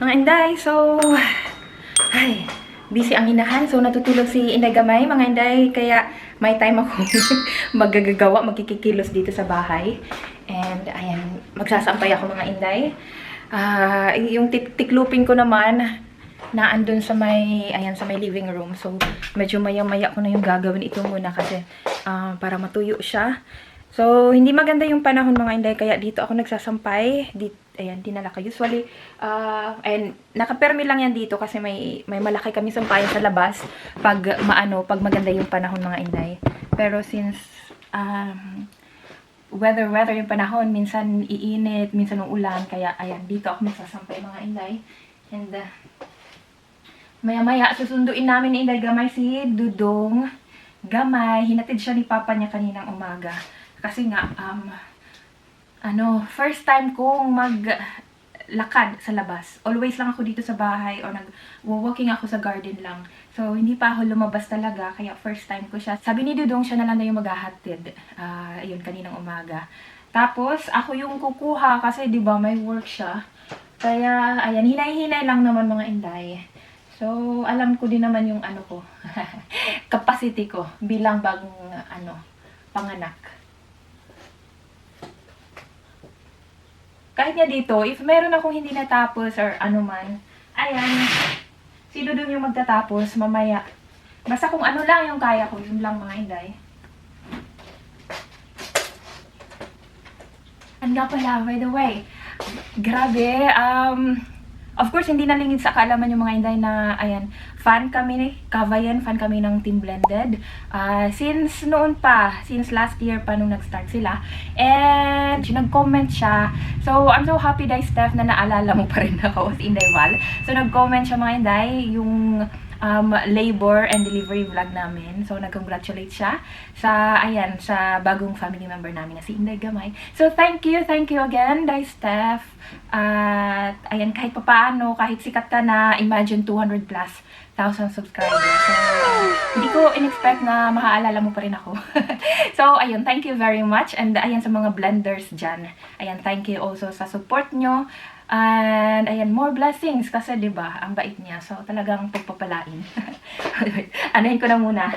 Mga Inday, so, ay, busy ang inahan. So, natutulog si Inday Gamay, mga Inday. Kaya, may time ako magagagawa, magkikikilos dito sa bahay. And, ayan, magsasampay ako mga Inday. Yung tiklupin ko naman, naandun sa may, ayan, sa may living room. So, medyo maya-maya ko na yung gagawin ito muna kasi, para matuyo siya. So, hindi maganda yung panahon mga Inday, kaya dito ako nagsasampay. Ayan, dinala ko. Usually, and nakapermi lang yan dito kasi may malaki kami sampayan sa labas pag pag maganda yung panahon mga Inday. Pero since, weather yung panahon, minsan iinit, minsan ulan, kaya ayan, dito ako magsasampay mga Inday. And, maya-maya, susunduin namin ni Inday Gamay si Dudong Gamay. Hinatid siya ni Papa niya kaninang umaga. Kasi nga, first time kong maglakad sa labas. Always lang ako dito sa bahay o nag-walking ako sa garden lang. So, hindi pa ako lumabas talaga, kaya first time ko siya. Sabi ni Dudong, siya na lang na yung maghahatid. Ayun, kaninang umaga. Tapos, ako yung kukuha kasi, di ba, may work siya. Kaya, ayan, hinay-hinay lang naman mga Inday. So, alam ko din naman yung ko, capacity ko bilang bagong, panganak. Kahit nga dito, if meron akong hindi natapos or man, ayan, si Dudong yung magtatapos mamaya. Basta kung ano lang yung kaya ko, yun lang mga Inday. And nga pala, by the way, grabe, of course, hindi nalingid sa kaalaman yung mga Inday na, ayan, fan kami, Kavayan, fan kami ng Team Blended. Since noon pa, since last year pa nung nag-start sila. And, nag-comment siya. So, I'm so happy, Day Steph, na naalala mo pa rin ako si Inday Val. So, nag-comment siya mga Inday, yung labor and delivery vlog namin. So, nag-congratulate siya sa, ayan, sa bagong family member namin na si Inday Gamay. So, thank you again, Day Steph. At, ayan, kahit papaano, kahit sikat ka na, imagine 200 plus 1,000 subscribers. So, hindi ko in-expect na maaalala mo pa rin ako. So, ayun, thank you very much. And, ayan, sa mga blenders dyan. Ayan, thank you also sa support nyo. And, ayan, more blessings. Kasi, di ba, ang bait niya. So, talagang pagpapalain. Anahin ko na muna.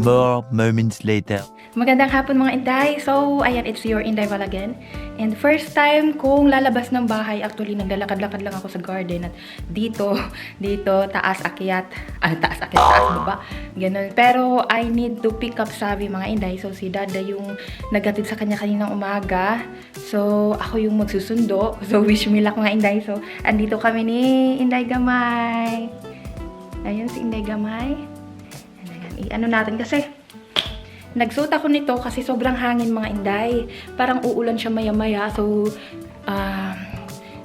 More moments later. Magandang hapon mga Inday. So, ayan, it's your Inday Val again. And first time kong lalabas ng bahay, actually, naglalakad-lakad lang ako sa garden. At dito, taas akyat, taas baba. Ganun. Pero, I need to pick up Savi mga Inday. So, si Dada yung naghatid sa kanya kaninang umaga. So, ako yung magsusundo. So, wish me luck mga Inday. So, andito kami ni Inday Gamay. Ayun, si Inday Gamay. Ano natin kasi nagsuot ako nito kasi sobrang hangin mga Inday. Parang uulan siya maya-maya. So,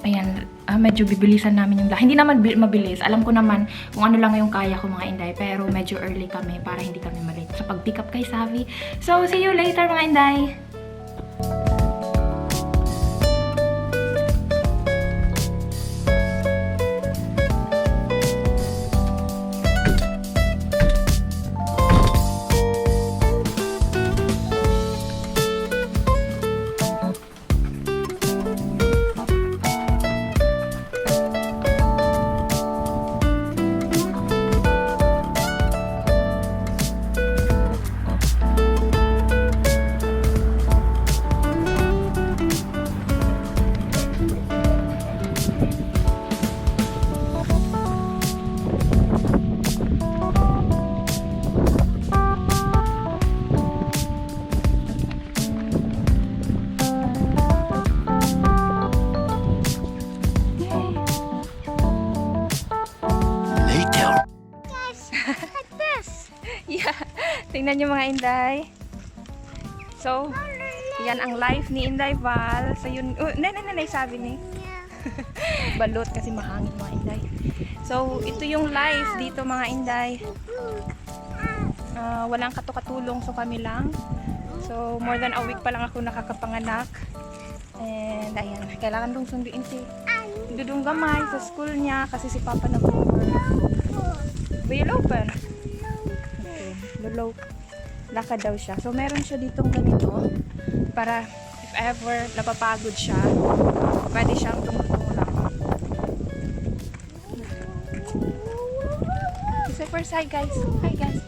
ayan, medyo bibilisan namin yung hindi naman mabilis. Alam ko naman kung ano lang yung kaya ko mga Inday. Pero medyo early kami para hindi kami malate sa pag-pick up kay Savi. So, see you later mga Inday. Yeah, tingnan nyo mga Inday. So, yan ang life ni Inday Val. So, yun, sabi ni. Balot kasi mahangin mga Inday. So, ito yung life dito mga Inday. Walang katukatulong, so kami lang. So, more than a week pa lang ako nakakapanganak. And, ayan, kailangan dong sunduin si Dudong Gamay sa school niya kasi si Papa nag-work. Will you open? Okay, lolo. Lakad daw siya. So, meron siya ditong ganito para if ever napapagod siya, pwede siyang tumutulak. Say first, hi guys. Hi guys.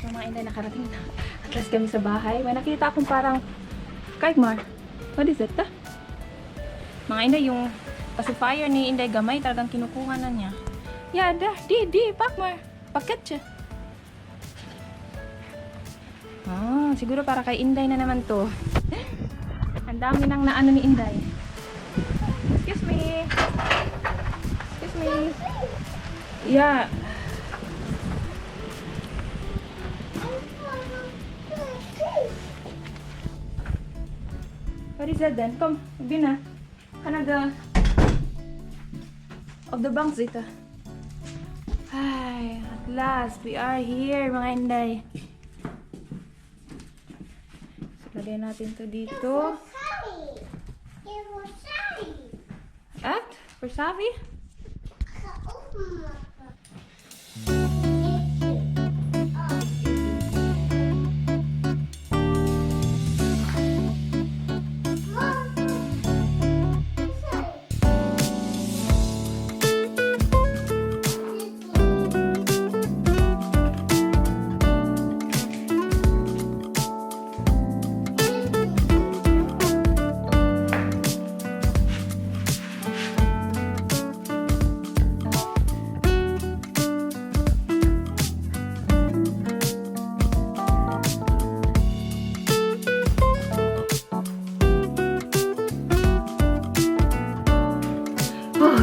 So, mga inday, nakarating na. At last kami sa bahay. May nakita akong parang Mar. What is it? Mga inday, yung pacifier ni Inday Gamay talagang kinukuha na niya. Yada, di, Pakmar. Paket siya. Siguro para kay Inday na naman to. Ang dami nang naano ni Inday. Excuse me. Excuse me. Yeah. What is that then? Come, Bina. Kanada. Of the banks dito. Ay, at last, we are here, mga Inday. So, lagay natin to dito. At? Persavi?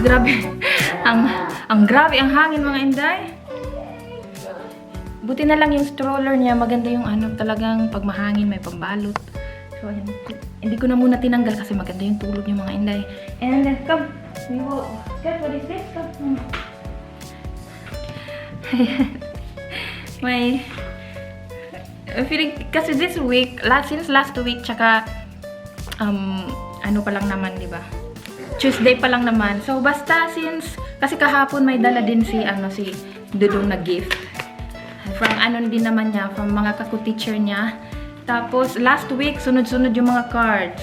Grabe. ang grabe ang hangin, mga Inday. Buti na lang yung stroller niya, maganda yung ano, talagang pag mahangin may pambalot. So ayan. Hindi ko na muna tinanggal kasi maganda yung tulog niya, mga Inday. And then come, we will get what is this? Come. May feeling kasi this week, since last week, tsaka ano pa lang naman, di ba? Tuesday pa lang naman. So, basta since, kasi kahapon may dala din si Dudong na gift. From din naman niya, from mga kaku-teacher niya. Tapos, last week, sunod-sunod yung mga cards.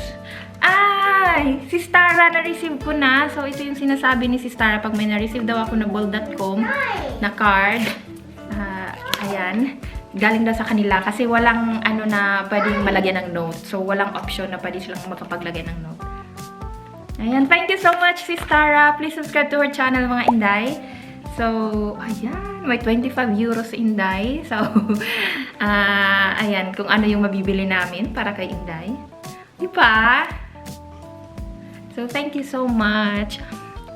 Ay! Si Stara, na-receive ko na. So, ito yung sinasabi ni si Stara. Pag may na-receive daw ako na ball.com na card. Ayan. Galing daw sa kanila. Kasi walang na pwedeng malagyan ng note. So, walang option na pwede silang makapaglagay ng note. Ayan, thank you so much, Sis Tara. Please subscribe to our channel, mga Inday. So, ayan, may 25 euros si Inday. So, ayan, kung ano yung mabibili namin para kay Inday. Diba? So, thank you so much.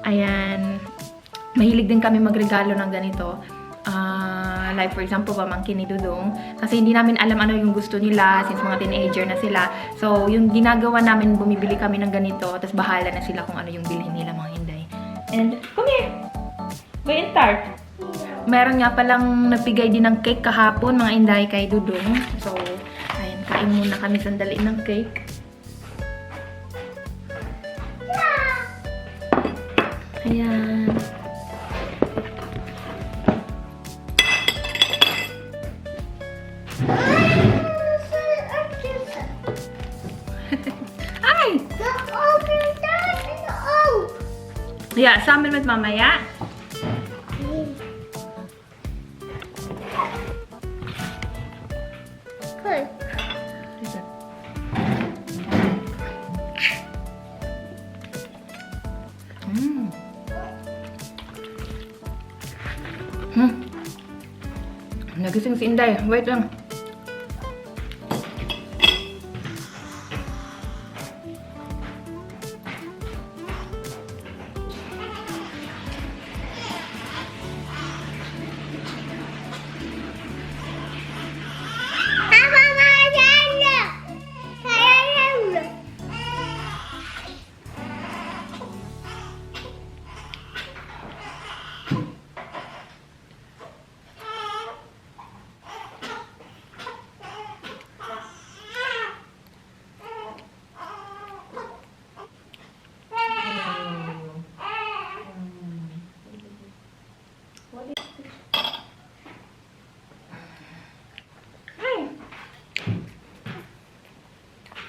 Ayan, mahilig din kami magregalo ng ganito. Like for example, pamangkin ni Dudong. Kasi hindi namin alam ano yung gusto nila since mga teenager na sila. So, yung ginagawa namin, bumibili kami ng ganito. Tapos bahala na sila kung ano yung bilhin nila, mga Inday. And, come here! Go and tart. Meron nga palang nabigay din ng cake kahapon, mga Inday, kay Dudong. So, ayan, kain muna kami sandali ng cake. Ayan. Ay! Yeah, sambil with Mama, ya. Nagising si Inday. Wait lang.